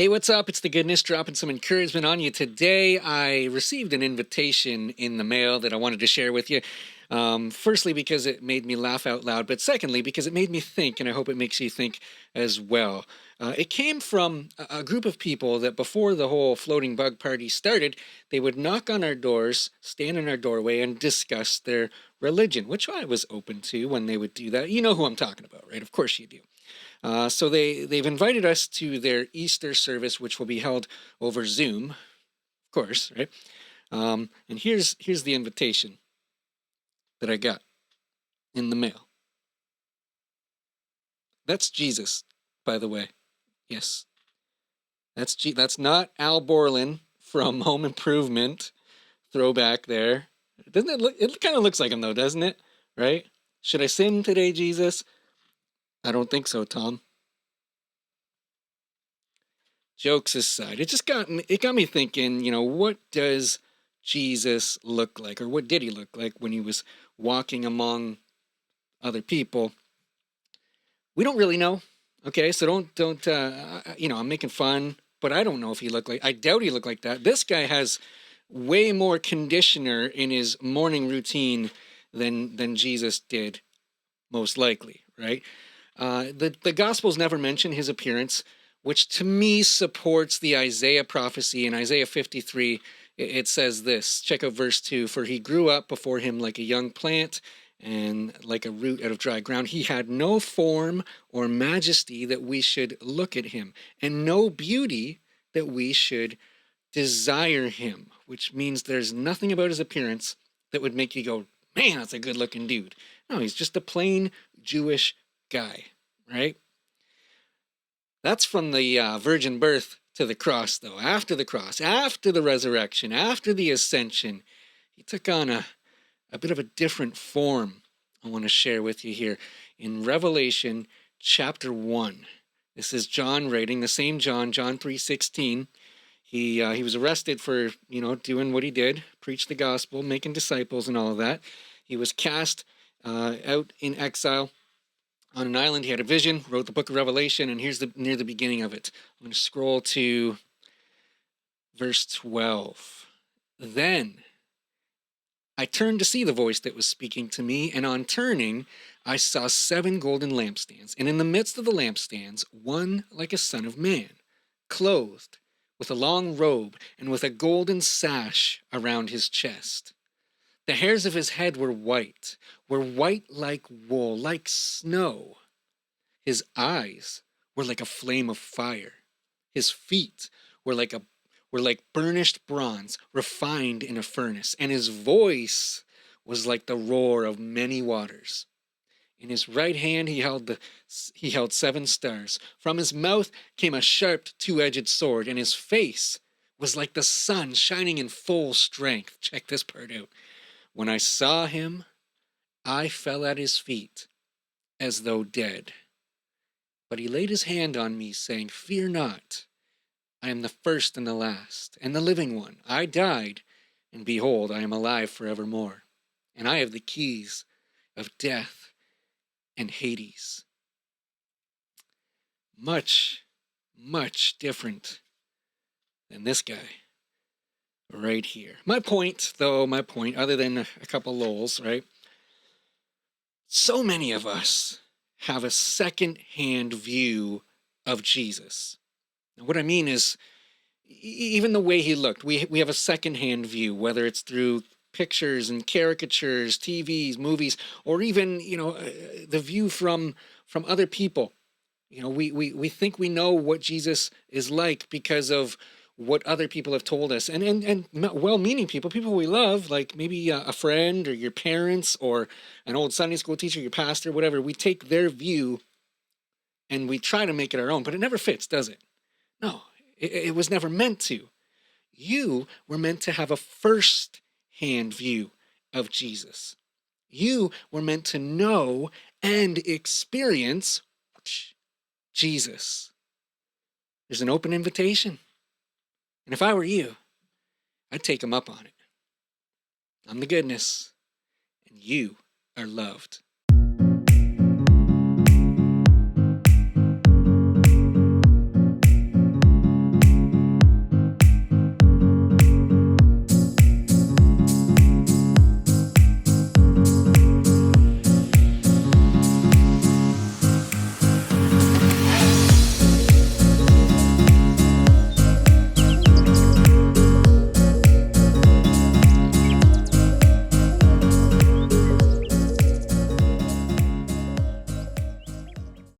Hey, what's up? It's the Goodness, dropping some encouragement on you today. I received an invitation in the mail that I wanted to share with you. Firstly, because it made me laugh out loud, but secondly, because it made me think, and I hope it makes you think as well. It came from a group of people that before the whole floating bug party started, they would knock on our doors, stand in our doorway, and discuss their religion, which I was open to when they would do that. You know who I'm talking about, right? Of course you do. So they've invited us to their Easter service, which will be held over Zoom, of course, right? And here's the invitation that I got in the mail. That's Jesus, by the way. Yes, that's not Al Borland from Home Improvement. Throwback there. Doesn't it look? It kind of looks like him though, doesn't it? Right? Should I sin today, Jesus? I don't think so, Tom. Jokes aside, it got me thinking, what does Jesus look like, or what did he look like when he was walking among other people? We don't really know. Okay, so don't I'm making fun, but I don't know if he looked like, I doubt he looked like that. This guy has way more conditioner in his morning routine than Jesus did, most likely, right? The Gospels never mention his appearance, which to me supports the Isaiah prophecy. In Isaiah 53, it says this. Check out verse 2. For he grew up before him like a young plant and like a root out of dry ground. He had no form or majesty that we should look at him, and no beauty that we should desire him, which means there's nothing about his appearance that would make you go, man, that's a good looking dude. No, he's just a plain Jewish guy, right? That's from the virgin birth to the cross, though. After the cross, after the resurrection, after the ascension, he took on a bit of a different form. I want to share with you here in Revelation chapter 1. This is John writing, the same John 3:16. He was arrested for, doing what he did, preach the gospel, making disciples and all of that. He was cast out in exile on an island. He had a vision, wrote the book of Revelation, and here's near the beginning of it. I'm going to scroll to verse 12. Then I turned to see the voice that was speaking to me, and on turning, I saw 7 golden lampstands, and in the midst of the lampstands, one like a son of man, clothed with a long robe and with a golden sash around his chest. The hairs of his head were white like wool, like snow. His eyes were like a flame of fire. His feet were like burnished bronze, refined in a furnace, and his voice was like the roar of many waters. In his right hand he held 7 stars. From his mouth came a sharp 2-edged sword, and his face was like the sun shining in full strength. Check this part out. When I saw him, I fell at his feet as though dead. But he laid his hand on me, saying, Fear not. I am the first and the last, and the living one. I died, and behold, I am alive forevermore. And I have the keys of death and Hades. Much, much different than this guy right here. My point, other than a couple lols, right? So many of us have a second-hand view of Jesus. And what I mean is, even the way he looked, we have a second-hand view, whether it's through pictures and caricatures, TVs, movies, or even, the view from other people. We think we know what Jesus is like because of what other people have told us, and well-meaning people we love, like maybe a friend or your parents or an old Sunday school teacher, your pastor, whatever. We take their view and we try to make it our own, but it never fits, does it? No, it was never meant to. You were meant to have a first-hand view of Jesus. You were meant to know and experience Jesus. There's an open invitation. And if I were you, I'd take him up on it. I'm the goodness, and you are loved.